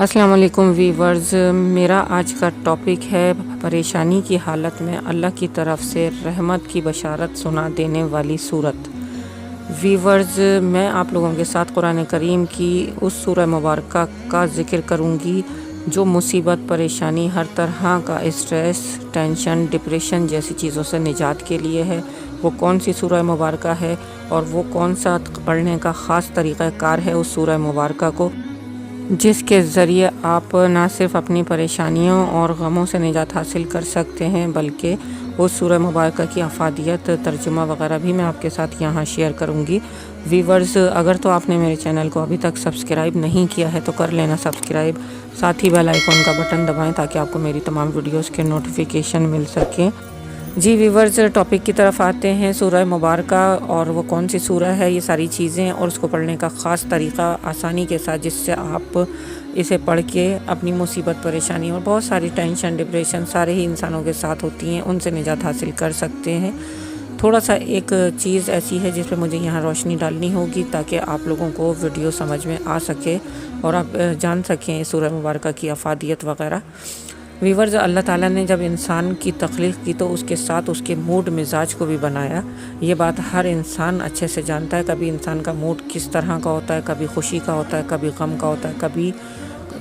السلام علیکم ویورز، میرا آج کا ٹاپک ہے پریشانی کی حالت میں اللہ کی طرف سے رحمت کی بشارت سنا دینے والی صورت۔ ویورز، میں آپ لوگوں کے ساتھ قرآن کریم کی اس سورہ مبارکہ کا ذکر کروں گی جو مصیبت، پریشانی، ہر طرح کا اسٹریس، ٹینشن، ڈپریشن جیسی چیزوں سے نجات کے لیے ہے۔ وہ کون سی سورہ مبارکہ ہے اور وہ کون سا پڑھنے کا خاص طریقہ کار ہے اس سورہ مبارکہ کو، جس کے ذریعے آپ نہ صرف اپنی پریشانیوں اور غموں سے نجات حاصل کر سکتے ہیں بلکہ اس سورہ مبارکہ کی افادیت، ترجمہ وغیرہ بھی میں آپ کے ساتھ یہاں شیئر کروں گی۔ ویورز، اگر تو آپ نے میرے چینل کو ابھی تک سبسکرائب نہیں کیا ہے تو کر لینا سبسکرائب، ساتھ ہی بیل آئیکن کا بٹن دبائیں تاکہ آپ کو میری تمام ویڈیوز کے نوٹیفیکیشن مل سکیں۔ جی ویورز، ٹاپک کی طرف آتے ہیں۔ سورہ مبارکہ اور وہ کون سی سورہ ہے، یہ ساری چیزیں اور اس کو پڑھنے کا خاص طریقہ آسانی کے ساتھ، جس سے آپ اسے پڑھ کے اپنی مصیبت، پریشانی اور بہت ساری ٹینشن، ڈپریشن سارے ہی انسانوں کے ساتھ ہوتی ہیں، ان سے نجات حاصل کر سکتے ہیں۔ تھوڑا سا ایک چیز ایسی ہے جس پہ مجھے یہاں روشنی ڈالنی ہوگی تاکہ آپ لوگوں کو ویڈیو سمجھ میں آ سکے اور آپ جان سکیں سورہ مبارکہ کی افادیت وغیرہ۔ ویورز، اللہ تعالیٰ نے جب انسان کی تخلیق کی تو اس کے ساتھ اس کے موڈ مزاج کو بھی بنایا۔ یہ بات ہر انسان اچھے سے جانتا ہے، کبھی انسان کا موڈ کس طرح کا ہوتا ہے، کبھی خوشی کا ہوتا ہے، کبھی غم کا ہوتا ہے، کبھی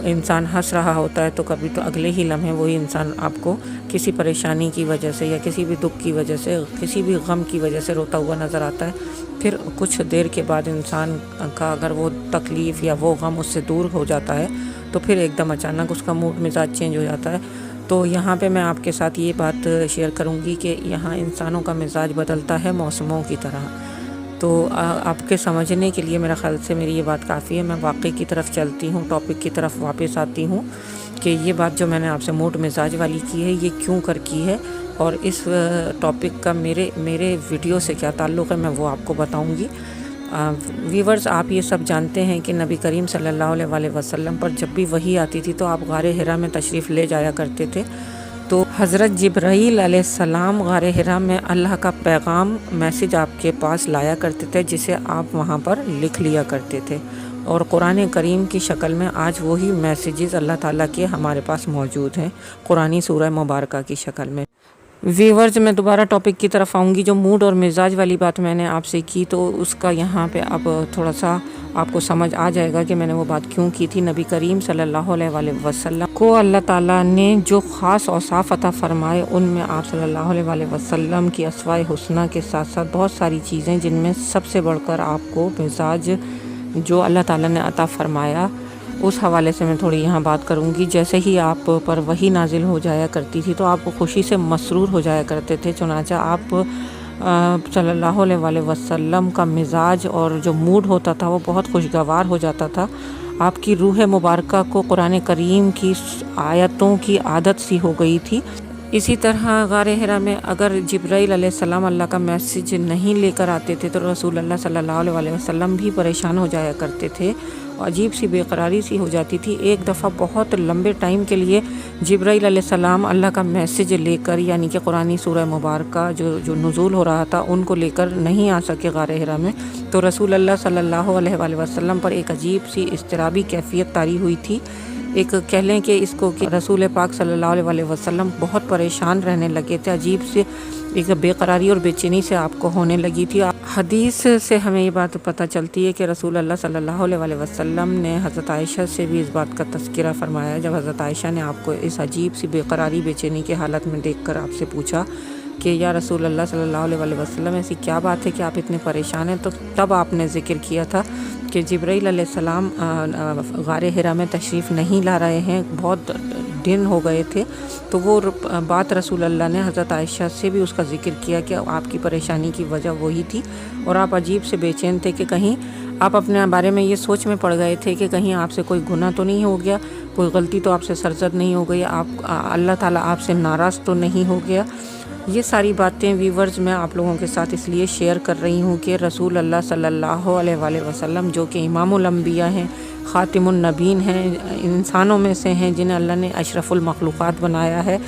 انسان ہنس رہا ہوتا ہے تو کبھی تو اگلے ہی لمحے وہی انسان آپ کو کسی پریشانی کی وجہ سے یا کسی بھی دکھ کی وجہ سے، کسی بھی غم کی وجہ سے روتا ہوا نظر آتا ہے۔ پھر کچھ دیر کے بعد انسان کا اگر وہ تکلیف یا وہ غم اس سے دور ہو جاتا ہے تو پھر ایک دم اچانک اس کا موڈ مزاج چینج ہو جاتا ہے۔ تو یہاں پہ میں آپ کے ساتھ یہ بات شیئر کروں گی کہ یہاں انسانوں کا مزاج بدلتا ہے موسموں کی طرح۔ تو آپ کے سمجھنے کے لیے میرا خیال سے میری یہ بات کافی ہے۔ میں واقعے کی طرف چلتی ہوں، ٹاپک کی طرف واپس آتی ہوں کہ یہ بات جو میں نے آپ سے موڈ مزاج والی کی ہے یہ کیوں کر کی ہے اور اس ٹاپک کا میرے ویڈیو سے کیا تعلق ہے، میں وہ آپ کو بتاؤں گی۔ ویورز، آپ یہ سب جانتے ہیں کہ نبی کریم صلی اللہ علیہ وسلم پر جب بھی وحی آتی تھی تو آپ غار حرا میں تشریف لے جایا کرتے تھے۔ تو حضرت جبرائیل علیہ السلام غار حرا میں اللہ کا پیغام، میسج آپ کے پاس لایا کرتے تھے جسے آپ وہاں پر لکھ لیا کرتے تھے، اور قرآن کریم کی شکل میں آج وہی میسیجز اللہ تعالیٰ کے ہمارے پاس موجود ہیں، قرآنی سورہ مبارکہ کی شکل میں۔ ویورز، میں دوبارہ ٹاپک کی طرف آؤں گی۔ جو موڈ اور مزاج والی بات میں نے آپ سے کی تو اس کا یہاں پہ اب تھوڑا سا آپ کو سمجھ آ جائے گا کہ میں نے وہ بات کیوں کی تھی۔ نبی کریم صلی اللہ علیہ وسلم کو اللہ تعالیٰ نے جو خاص اوصاف عطا فرمائے ان میں آپ صلی اللہ علیہ وسلم کی اسماء حسنی کے ساتھ ساتھ بہت ساری چیزیں، جن میں سب سے بڑھ کر آپ کو مزاج جو اللہ تعالیٰ نے عطا فرمایا اس حوالے سے میں تھوڑی یہاں بات کروں گی۔ جیسے ہی آپ پر وحی نازل ہو جایا کرتی تھی تو آپ خوشی سے مسرور ہو جایا کرتے تھے، چنانچہ آپ صلی اللہ علیہ وسلم کا مزاج اور جو موڈ ہوتا تھا وہ بہت خوشگوار ہو جاتا تھا۔ آپ کی روح مبارکہ کو قرآن کریم کی آیتوں کی عادت سی ہو گئی تھی۔ اسی طرح غار حرا میں اگر جبرائیل علیہ السلام اللہ کا میسج نہیں لے کر آتے تھے تو رسول اللہ صلی اللہ علیہ وسلم بھی پریشان ہو جایا کرتے تھے، عجیب سی بے قراری سی ہو جاتی تھی۔ ایک دفعہ بہت لمبے ٹائم کے لیے جبرائیل علیہ السلام اللہ کا میسج لے کر، یعنی کہ قرآنی سورہ مبارکہ جو نزول ہو رہا تھا ان کو لے کر نہیں آ سکے غار حرا میں، تو رسول اللہ صلی اللہ علیہ وسلم پر ایک عجیب سی اضطرابی کیفیت طاری ہوئی تھی۔ ایک کہہ لیں کہ اس کو کہ رسول پاک صلی اللہ علیہ وسلم بہت پریشان رہنے لگے تھے، عجیب سے ایک بے قراری اور بے چینی سے آپ کو ہونے لگی تھی۔ حدیث سے ہمیں یہ بات پتہ چلتی ہے کہ رسول اللہ صلی اللہ علیہ وسلم نے حضرت عائشہ سے بھی اس بات کا تذکرہ فرمایا جب حضرت عائشہ نے آپ کو اس عجیب سی بے قراری، بے چینی کے حالت میں دیکھ کر آپ سے پوچھا کہ یا رسول اللہ صلی اللہ علیہ وسلم، ایسی کیا بات ہے کہ آپ اتنے پریشان ہیں؟ تو تب آپ نے ذکر کیا تھا کہ جبرائیل علیہ السلام غار حرا میں تشریف نہیں لا رہے ہیں، بہت دن ہو گئے تھے۔ تو وہ بات رسول اللہ نے حضرت عائشہ سے بھی اس کا ذکر کیا کہ آپ کی پریشانی کی وجہ وہی تھی، اور آپ عجیب سے بے چین تھے کہ کہیں آپ اپنے بارے میں یہ سوچ میں پڑ گئے تھے کہ کہیں آپ سے کوئی گناہ تو نہیں ہو گیا، کوئی غلطی تو آپ سے سرزد نہیں ہو گئی، اللہ تعالیٰ آپ سے ناراض تو نہیں ہو گیا۔ یہ ساری باتیں ویورز میں آپ لوگوں کے ساتھ اس لیے شیئر کر رہی ہوں کہ رسول اللہ صلی اللہ علیہ وسلم جو کہ امام الانبیاء ہیں، خاتم النبیین ہیں، انسانوں میں سے ہیں جنہیں اللہ نے اشرف المخلوقات بنایا ہے،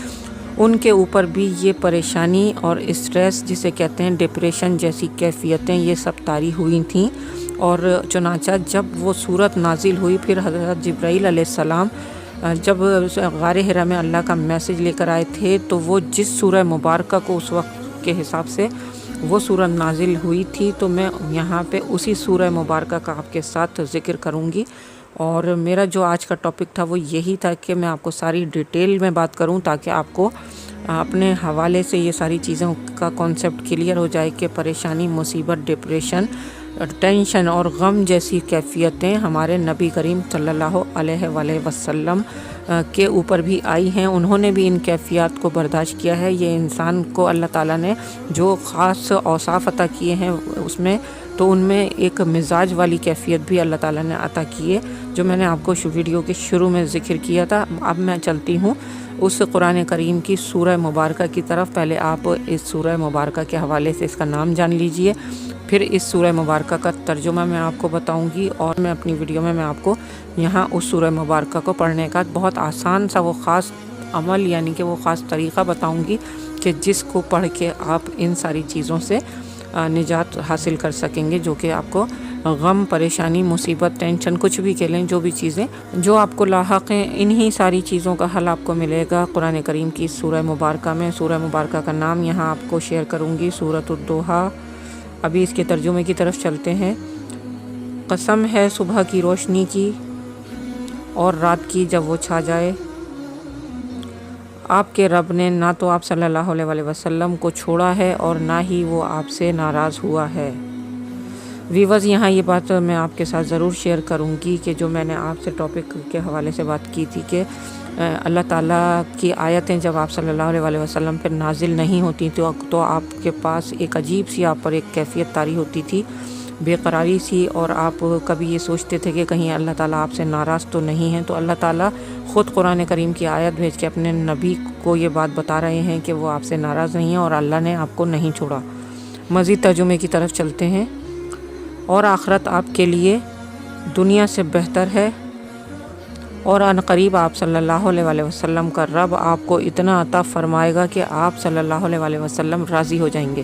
ان کے اوپر بھی یہ پریشانی اور اسٹریس جسے کہتے ہیں ڈپریشن جیسی کیفیتیں یہ سب طاری ہوئی تھیں، اور چنانچہ جب وہ صورت نازل ہوئی، پھر حضرت جبرائیل علیہ السلام جب غار حرا میں اللہ کا میسج لے کر آئے تھے تو وہ جس سورہ مبارکہ کو اس وقت کے حساب سے وہ سورہ نازل ہوئی تھی، تو میں یہاں پہ اسی سورہ مبارکہ کا آپ کے ساتھ ذکر کروں گی۔ اور میرا جو آج کا ٹاپک تھا وہ یہی تھا کہ میں آپ کو ساری ڈیٹیل میں بات کروں تاکہ آپ کو اپنے حوالے سے یہ ساری چیزوں کا کانسیپٹ کلیئر ہو جائے کہ پریشانی، مصیبت، ڈپریشن، ٹینشن اور غم جیسی کیفیتیں ہمارے نبی کریم صلی اللہ علیہ وآلہ وسلم کے اوپر بھی آئی ہیں۔ انہوں نے بھی ان کیفیات کو برداشت کیا ہے۔ یہ انسان کو اللہ تعالیٰ نے جو خاص اوصاف عطا کیے ہیں اس میں، تو ان میں ایک مزاج والی کیفیت بھی اللہ تعالیٰ نے عطا کی ہے، جو میں نے آپ کو ویڈیو کے شروع میں ذکر کیا تھا۔ اب میں چلتی ہوں اس قرآن کریم کی سورہ مبارکہ کی طرف۔ پہلے آپ اس سورہ مبارکہ کے حوالے سے اس کا نام جان لیجئے، پھر اس سورہ مبارکہ کا ترجمہ میں آپ کو بتاؤں گی، اور میں اپنی ویڈیو میں آپ کو یہاں اس سورہ مبارکہ کو پڑھنے کا بہت آسان سا وہ خاص عمل، یعنی کہ وہ خاص طریقہ بتاؤں گی کہ جس کو پڑھ کے آپ ان ساری چیزوں سے نجات حاصل کر سکیں گے، جو کہ آپ کو غم، پریشانی، مصیبت، ٹینشن، کچھ بھی کہہ لیں، جو بھی چیزیں جو آپ کو لاحق ہیں، انہی ساری چیزوں کا حل آپ کو ملے گا قرآن کریم کی سورہ مبارکہ میں۔ سورہ مبارکہ کا نام یہاں آپ کو شیئر کروں گی، سورۃ الضحیٰ۔ ابھی اس کے ترجمے کی طرف چلتے ہیں۔ قسم ہے صبح کی روشنی کی اور رات کی جب وہ چھا جائے، آپ کے رب نے نہ تو آپ صلی اللہ علیہ وآلہ وسلم کو چھوڑا ہے اور نہ ہی وہ آپ سے ناراض ہوا ہے۔ ویورز، یہاں یہ بات میں آپ کے ساتھ ضرور شیئر کروں گی کہ جو میں نے آپ سے ٹاپک کے حوالے سے بات کی تھی کہ اللہ تعالیٰ کی آیتیں جب آپ صلی اللہ علیہ وآلہ وسلم پر نازل نہیں ہوتی تو آپ کے پاس ایک عجیب سی آپ پر ایک کیفیت طاری ہوتی تھی، بے قراری سی، اور آپ کبھی یہ سوچتے تھے کہ کہیں اللہ تعالیٰ آپ سے ناراض تو نہیں ہیں۔ تو اللہ تعالیٰ خود قرآن کریم کی آیت بھیج کے اپنے نبی کو یہ بات بتا رہے ہیں کہ وہ آپ سے ناراض نہیں ہیں اور اللہ نے آپ کو نہیں چھوڑا۔ مزید ترجمے کی طرف چلتے ہیں۔ اور آخرت آپ کے لیے دنیا سے بہتر ہے، اور عنقریب آپ صلی اللہ علیہ وآلہ وسلم کا رب آپ کو اتنا عطا فرمائے گا کہ آپ صلی اللہ علیہ وآلہ وسلم راضی ہو جائیں گے۔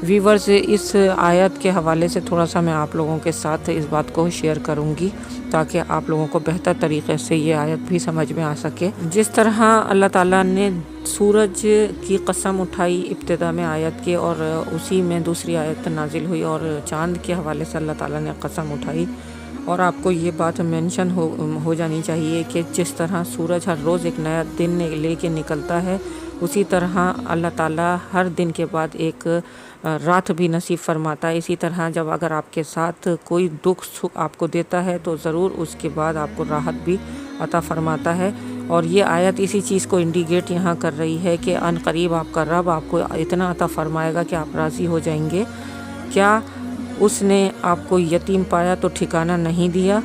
ویورز، اس آیت کے حوالے سے تھوڑا سا میں آپ لوگوں کے ساتھ اس بات کو شیئر کروں گی تاکہ آپ لوگوں کو بہتر طریقے سے یہ آیت بھی سمجھ میں آ سکے۔ جس طرح اللہ تعالیٰ نے سورج کی قسم اٹھائی ابتدا میں آیت کے، اور اسی میں دوسری آیت نازل ہوئی، اور چاند کے حوالے سے اللہ تعالیٰ نے قسم اٹھائی، اور آپ کو یہ بات مینشن ہو جانی چاہیے کہ جس طرح سورج ہر روز ایک نیا دن لے کے نکلتا ہے، اسی طرح اللہ تعالیٰ ہر دن کے بعد ایک رات بھی نصیب فرماتا ہے۔ اسی طرح جب اگر آپ کے ساتھ کوئی دکھ آپ کو دیتا ہے تو ضرور اس کے بعد آپ کو راحت بھی عطا فرماتا ہے، اور یہ آیت اسی چیز کو انڈیکیٹ یہاں کر رہی ہے کہ ان قریب آپ کا رب آپ کو اتنا عطا فرمائے گا کہ آپ راضی ہو جائیں گے۔ کیا اس نے آپ کو یتیم پایا تو ٹھکانہ نہیں دیا،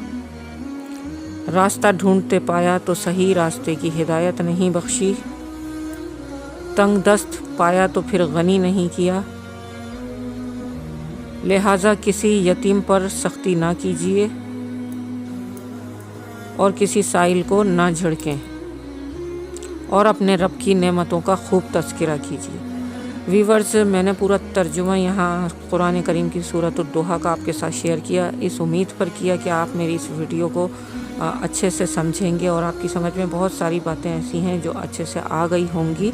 راستہ ڈھونڈتے پایا تو صحیح راستے کی ہدایت نہیں بخشی، تنگ دست پایا تو پھر غنی نہیں کیا، لہٰذا کسی یتیم پر سختی نہ کیجیے اور کسی سائل کو نہ جھڑکیں، اور اپنے رب کی نعمتوں کا خوب تذکرہ کیجیے۔ ویورز، میں نے پورا ترجمہ یہاں قرآن کریم کی سورۃ الضحیٰ کا آپ کے ساتھ شیئر کیا، اس امید پر کیا کہ آپ میری اس ویڈیو کو اچھے سے سمجھیں گے، اور آپ کی سمجھ میں بہت ساری باتیں ایسی ہیں جو اچھے سے آ گئی ہوں گی۔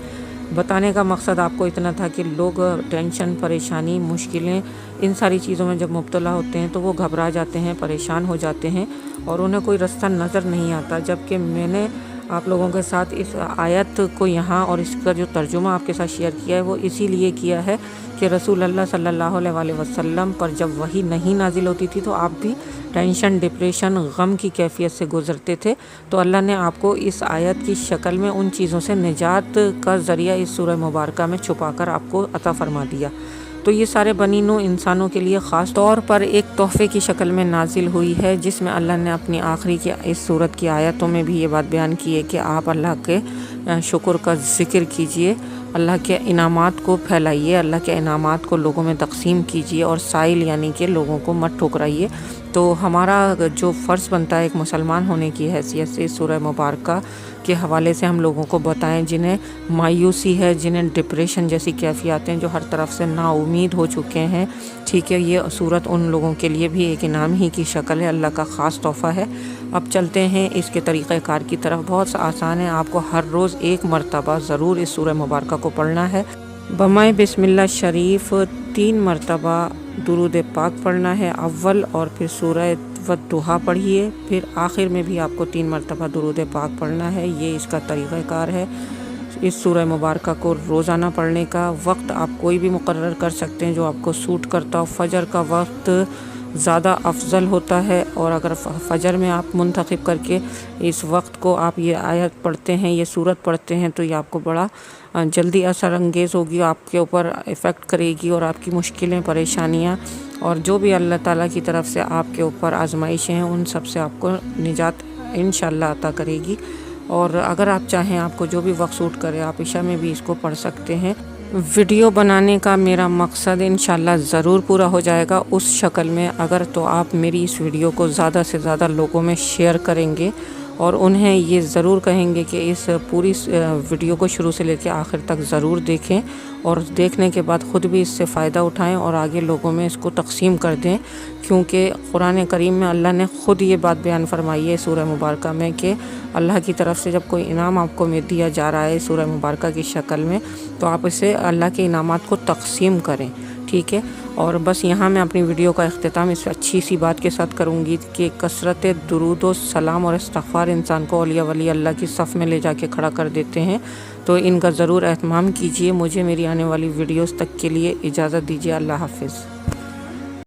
بتانے کا مقصد آپ کو اتنا تھا کہ لوگ ٹینشن، پریشانی، مشکلیں، ان ساری چیزوں میں جب مبتلا ہوتے ہیں تو وہ گھبرا جاتے ہیں، پریشان ہو جاتے ہیں، اور انہیں کوئی رستہ نظر نہیں آتا، جبکہ میں نے آپ لوگوں کے ساتھ اس آیت کو یہاں اور اس کا جو ترجمہ آپ کے ساتھ شیئر کیا ہے وہ اسی لیے کیا ہے کہ رسول اللہ صلی اللہ علیہ وآلہ وسلم پر جب وحی نہیں نازل ہوتی تھی تو آپ بھی ٹینشن، ڈپریشن، غم کی کیفیت سے گزرتے تھے، تو اللہ نے آپ کو اس آیت کی شکل میں ان چیزوں سے نجات کا ذریعہ اس سورہ مبارکہ میں چھپا کر آپ کو عطا فرما دیا۔ تو یہ سارے بنی نوع انسانوں کے لیے خاص طور پر ایک تحفے کی شکل میں نازل ہوئی ہے، جس میں اللہ نے اپنی آخری کی اس سورت کی آیتوں میں بھی یہ بات بیان کی ہے کہ آپ اللہ کے شکر کا ذکر کیجئے، اللہ کے انعامات کو پھیلائیے، اللہ کے انعامات کو لوگوں میں تقسیم کیجئے، اور سائل یعنی کہ لوگوں کو مت ٹھکرائیے، تو ہمارا جو فرض بنتا ہے ایک مسلمان ہونے کی حیثیت سے سورہ مبارکہ کے حوالے سے ہم لوگوں کو بتائیں جنہیں مایوسی ہے، جنہیں ڈپریشن جیسی کیفیات ہیں، جو ہر طرف سے نا امید ہو چکے ہیں، ٹھیک ہے، یہ صورت ان لوگوں کے لیے بھی ایک انعام ہی کی شکل ہے، اللہ کا خاص تحفہ ہے۔ اب چلتے ہیں اس کے طریقہ کار کی طرف۔ بہت آسان ہے، آپ کو ہر روز ایک مرتبہ ضرور اس سورہ مبارکہ کو پڑھنا ہے۔ بمائے بسم اللہ شریف 3 مرتبہ درود پاک پڑھنا ہے، اول اور پھر سورہ والضحیٰ پڑھیے، پھر آخر میں بھی آپ کو 3 مرتبہ درود پاک پڑھنا ہے۔ یہ اس کا طریقہ کار ہے اس سورہ مبارکہ کو روزانہ پڑھنے کا۔ وقت آپ کوئی بھی مقرر کر سکتے ہیں جو آپ کو سوٹ کرتا ہو۔ فجر کا وقت زیادہ افضل ہوتا ہے، اور اگر فجر میں آپ منتخب کر کے اس وقت کو آپ یہ آیت پڑھتے ہیں، یہ سورت پڑھتے ہیں، تو یہ آپ کو بڑا جلدی اثر انگیز ہوگی، آپ کے اوپر افیکٹ کرے گی، اور آپ کی مشکلیں، پریشانیاں اور جو بھی اللہ تعالیٰ کی طرف سے آپ کے اوپر آزمائشیں ہیں ان سب سے آپ کو نجات انشاءاللہ عطا کرے گی۔ اور اگر آپ چاہیں، آپ کو جو بھی وقت سوٹ کرے، آپ عشاء میں بھی اس کو پڑھ سکتے ہیں۔ ویڈیو بنانے کا میرا مقصد انشاءاللہ ضرور پورا ہو جائے گا اس شکل میں، اگر تو آپ میری اس ویڈیو کو زیادہ سے زیادہ لوگوں میں شیئر کریں گے اور انہیں یہ ضرور کہیں گے کہ اس پوری ویڈیو کو شروع سے لے کے آخر تک ضرور دیکھیں، اور دیکھنے کے بعد خود بھی اس سے فائدہ اٹھائیں اور آگے لوگوں میں اس کو تقسیم کر دیں، کیونکہ قرآن کریم میں اللہ نے خود یہ بات بیان فرمائی ہے سورہ مبارکہ میں کہ اللہ کی طرف سے جب کوئی انعام آپ کو دیا جا رہا ہے سورہ مبارکہ کی شکل میں، تو آپ اسے اللہ کے انعامات کو تقسیم کریں، ٹھیک ہے۔ اور بس یہاں میں اپنی ویڈیو کا اختتام اس اچھی سی بات کے ساتھ کروں گی کہ کثرت درود و سلام اور استغفار انسان کو اولیاء ولی اللہ کی صف میں لے جا کے کھڑا کر دیتے ہیں، تو ان کا ضرور اہتمام کیجیے۔ مجھے میری آنے والی ویڈیوز تک کے لیے اجازت دیجیے۔ اللہ حافظ۔